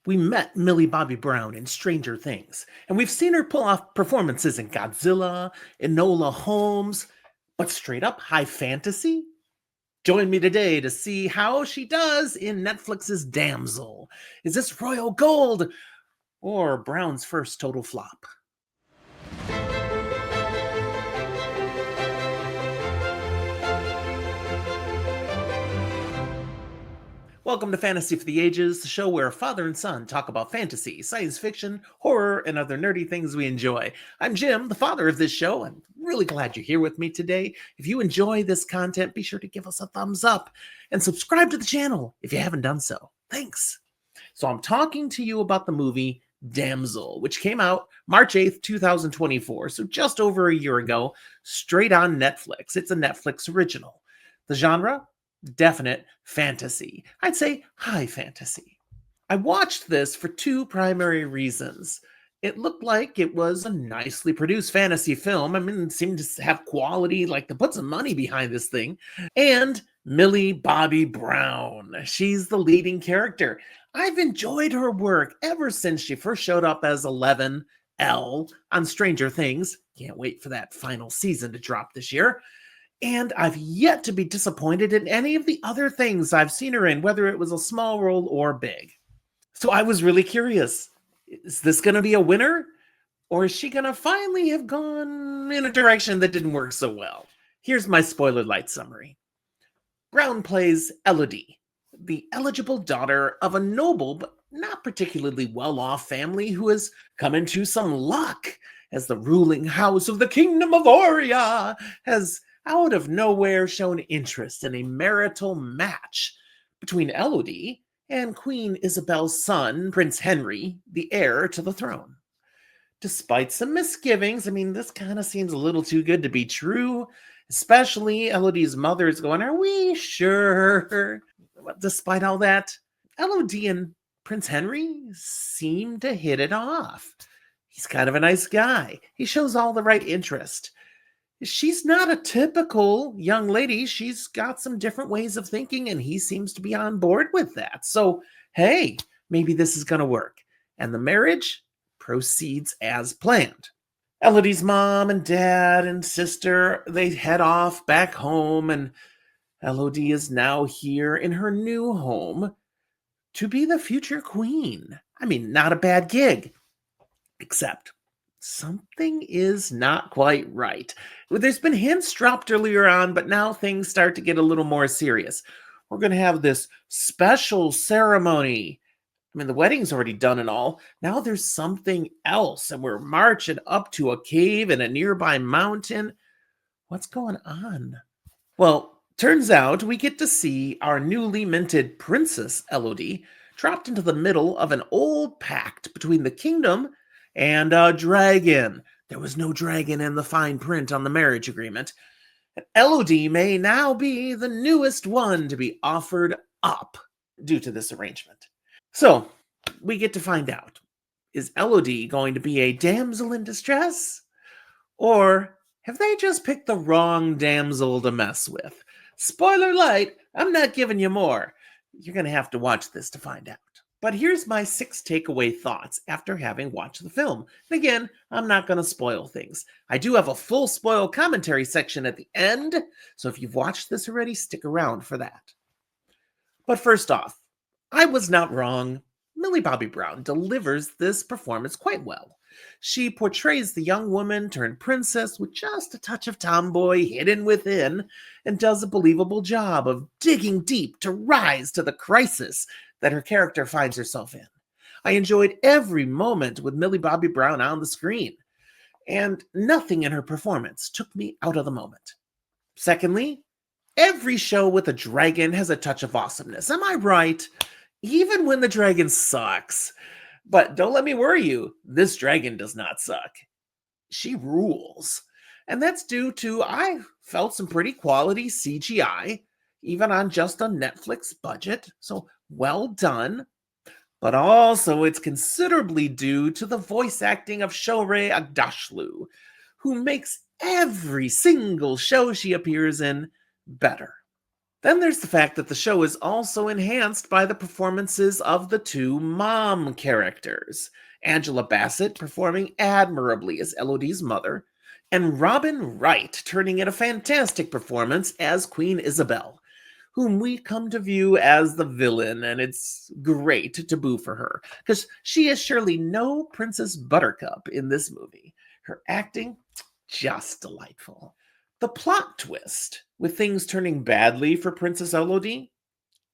We met Millie Bobby Brown in Stranger Things, and we've seen her pull off performances in Godzilla, Enola Holmes, but straight up high fantasy? Join me today to see how she does in Netflix's Damsel. Is this royal gold or Brown's first total flop? Welcome to Fantasy for the Ages, the show where father and son talk about fantasy, science fiction, horror, and other nerdy things we enjoy. I'm Jim, the father of this show. I'm really glad you're here with me today. If you enjoy this content, be sure to give us a thumbs up and subscribe to the channel if you haven't done so. Thanks. So I'm talking to you about the movie Damsel, which came out March 8th, 2024, so just over a year ago, straight on Netflix. It's a Netflix original. The genre? Definite fantasy. I'd say high fantasy. I watched this for two primary reasons. It looked like it was a nicely produced fantasy film. I mean, it seemed to have quality, like to put some money behind this thing. And Millie Bobby Brown. She's the leading character. I've enjoyed her work ever since she first showed up as 11L on Stranger Things. Can't wait for that final season to drop this year. And I've yet to be disappointed in any of the other things I've seen her in, whether it was a small role or big. So I was really curious. Is this going to be a winner? Or is she going to finally have gone in a direction that didn't work so well? Here's my Spoiler-Lite Summary. Brown plays Elodie, the eligible daughter of a noble but not particularly well-off family who has come into some luck as the ruling house of the Kingdom of Oria has out of nowhere shown interest in a marital match between Elodie and Queen Isabel's son, Prince Henry, the heir to the throne. Despite some misgivings, this kind of seems a little too good to be true, especially Elodie's mother is going, "Are we sure?" Despite all that, Elodie and Prince Henry seem to hit it off. He's kind of a nice guy. He shows all the right interest. She's not a typical young lady. She's got some different ways of thinking, and he seems to be on board with that. So, hey, maybe this is going to work. And the marriage proceeds as planned. Elodie's mom and dad and sister, they head off back home, and Elodie is now here in her new home to be the future queen. Not a bad gig, except something is not quite right. There's been hints dropped earlier on, but now things start to get a little more serious. We're going to have this special ceremony. The wedding's already done and all. Now there's something else, and we're marching up to a cave in a nearby mountain. What's going on? Well, turns out we get to see our newly minted Princess Elodie dropped into the middle of an old pact between the kingdom and a dragon. There was no dragon in the fine print on the marriage agreement. Elodie may now be the newest one to be offered up due to this arrangement. So, we get to find out. Is Elodie going to be a damsel in distress? Or have they just picked the wrong damsel to mess with? Spoiler light, I'm not giving you more. You're going to have to watch this to find out. But here's my 6 takeaway thoughts after having watched the film. And again, I'm not going to spoil things. I do have a full spoil commentary section at the end, so if you've watched this already, stick around for that. But first off, I was not wrong. Millie Bobby Brown delivers this performance quite well. She portrays the young woman turned princess with just a touch of tomboy hidden within, and does a believable job of digging deep to rise to the crisis that her character finds herself in. I enjoyed every moment with Millie Bobby Brown on the screen, and nothing in her performance took me out of the moment. Secondly, every show with a dragon has a touch of awesomeness. Am I right? Even when the dragon sucks. But don't let me worry you, this dragon does not suck. She rules. And that's due to, I felt, some pretty quality CGI, even on just a Netflix budget. So well done. But also it's considerably due to the voice acting of Shohreh Aghdashloo, who makes every single show she appears in better. Then there's the fact that the show is also enhanced by the performances of the two mom characters. Angela Bassett performing admirably as Elodie's mother, and Robin Wright turning in a fantastic performance as Queen Isabel, whom we come to view as the villain, and it's great to boo for her, because she is surely no Princess Buttercup in this movie. Her acting, just delightful. The plot twist, with things turning badly for Princess Elodie,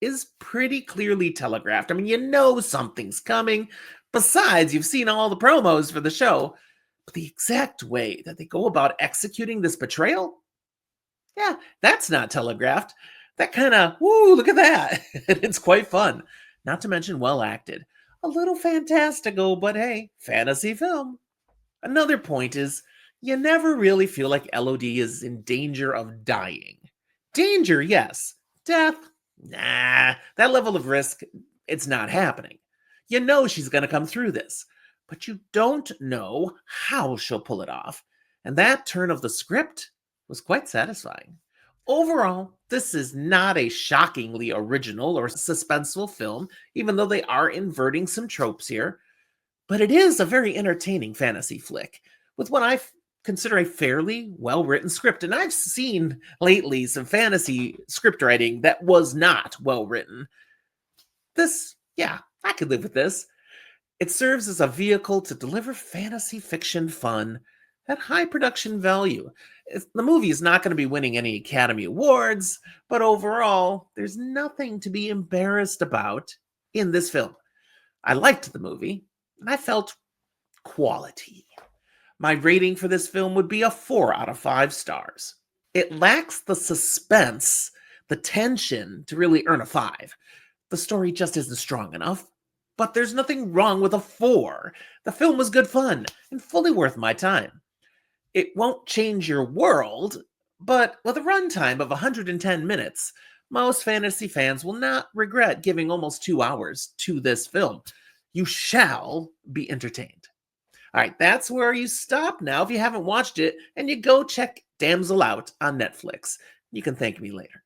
is pretty clearly telegraphed. I mean, you know something's coming. Besides, you've seen all the promos for the show. But the exact way that they go about executing this betrayal, yeah, that's not telegraphed. That kind of, woo, look at that. It's quite fun. Not to mention well acted. A little fantastical, but hey, fantasy film. Another point is, you never really feel like Elodie is in danger of dying. Danger, yes. Death, nah. That level of risk, it's not happening. You know she's going to come through this, but you don't know how she'll pull it off. And that turn of the script was quite satisfying. Overall, this is not a shockingly original or suspenseful film, even though they are inverting some tropes here. But it is a very entertaining fantasy flick with what I consider a fairly well-written script. And I've seen lately some fantasy script writing that was not well-written. This, yeah, I could live with this. It serves as a vehicle to deliver fantasy fiction fun at high production value. The movie is not going to be winning any Academy Awards, but overall, there's nothing to be embarrassed about in this film. I liked the movie, and I felt quality. My rating for this film would be a 4 out of 5 stars. It lacks the suspense, the tension to really earn a 5. The story just isn't strong enough, but there's nothing wrong with a 4. The film was good fun and fully worth my time. It won't change your world, but with a runtime of 110 minutes, most fantasy fans will not regret giving almost 2 hours to this film. You shall be entertained. All right, that's where you stop now if you haven't watched it, and you go check Damsel out on Netflix. You can thank me later.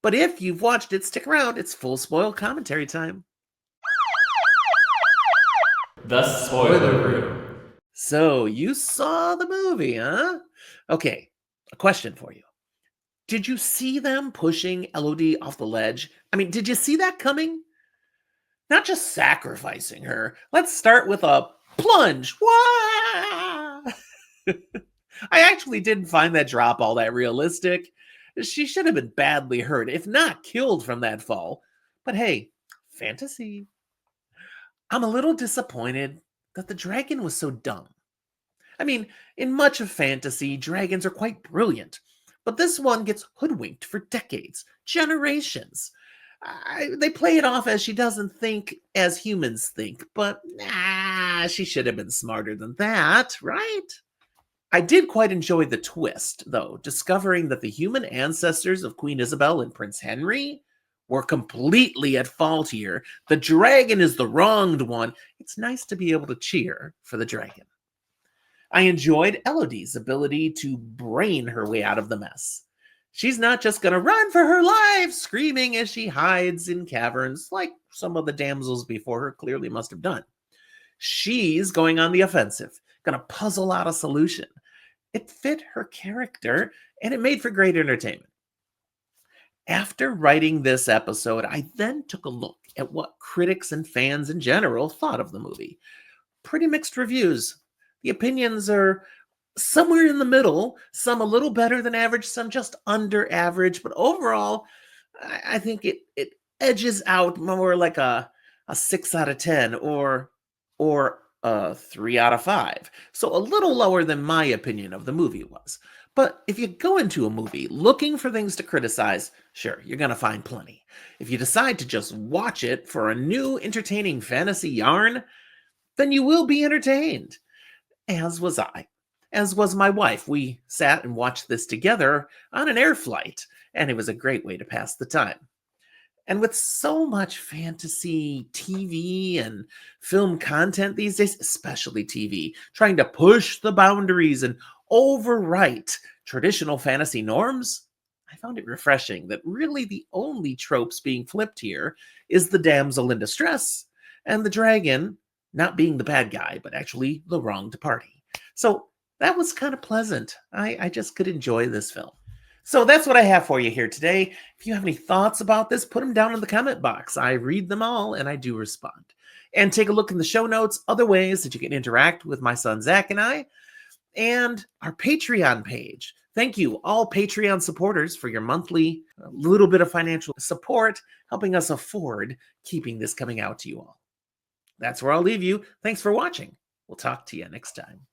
But if you've watched it, stick around. It's full spoil commentary time. The Spoiler Room. So, you saw the movie, huh? Okay, a question for you. Did you see them pushing Elodie off the ledge? I mean, did you see that coming? Not just sacrificing her. Let's start with a plunge. Wah! I actually didn't find that drop all that realistic. She should have been badly hurt, if not killed from that fall. But hey, fantasy. I'm a little disappointed that the dragon was so dumb. I mean, in much of fantasy, dragons are quite brilliant, but this one gets hoodwinked for decades, generations. They play it off as she doesn't think as humans think, but nah, she should have been smarter than that, right? I did quite enjoy the twist, though, discovering that the human ancestors of Queen Isabel and Prince Henry were completely at fault here. The dragon is the wronged one. It's nice to be able to cheer for the dragon. I enjoyed Elodie's ability to brain her way out of the mess. She's not just going to run for her life, screaming as she hides in caverns like some of the damsels before her clearly must have done. She's going on the offensive, going to puzzle out a solution. It fit her character, and it made for great entertainment. After writing this episode, I then took a look at what critics and fans in general thought of the movie. Pretty mixed reviews. The opinions are somewhere in the middle, some a little better than average, some just under average, but overall, I think it edges out more like a 6 out of 10 or a 3 out of 5. So a little lower than my opinion of the movie was. But if you go into a movie looking for things to criticize, sure, you're going to find plenty. If you decide to just watch it for a new entertaining fantasy yarn, then you will be entertained. As was I. As was my wife. We sat and watched this together on an air flight, and it was a great way to pass the time. And with so much fantasy TV and film content these days, especially TV, trying to push the boundaries and overwrite traditional fantasy norms, I found it refreshing that really the only tropes being flipped here is the damsel in distress and the dragon not being the bad guy, but actually the wronged party. So that was kind of pleasant. I just could enjoy this film. So that's what I have for you here today. If you have any thoughts about this, put them down in the comment box. I read them all and I do respond. And take a look in the show notes, other ways that you can interact with my son Zach and I, and our Patreon page. Thank you, all Patreon supporters, for your monthly little bit of financial support, helping us afford keeping this coming out to you all. That's where I'll leave you. Thanks for watching. We'll talk to you next time.